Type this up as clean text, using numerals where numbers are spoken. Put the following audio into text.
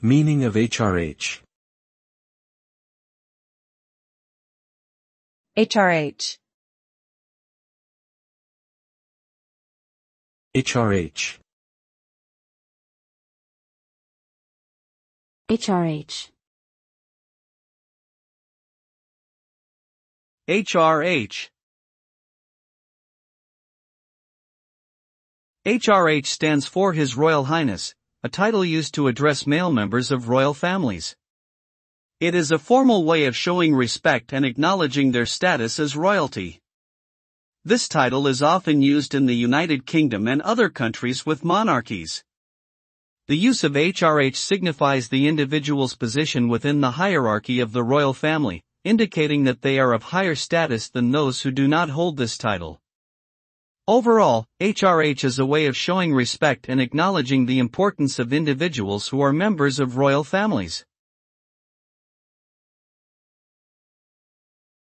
Meaning of HRH. HRH. HRH. HRH. HRH. HRH stands for His Royal Highness, a title used to address male members of royal families. It is a formal way of showing respect and acknowledging their status as royalty. This title is often used in the United Kingdom and other countries with monarchies. The use of HRH signifies the individual's position within the hierarchy of the royal family, indicating that they are of higher status than those who do not hold this title. Overall, HRH is a way of showing respect and acknowledging the importance of individuals who are members of royal families.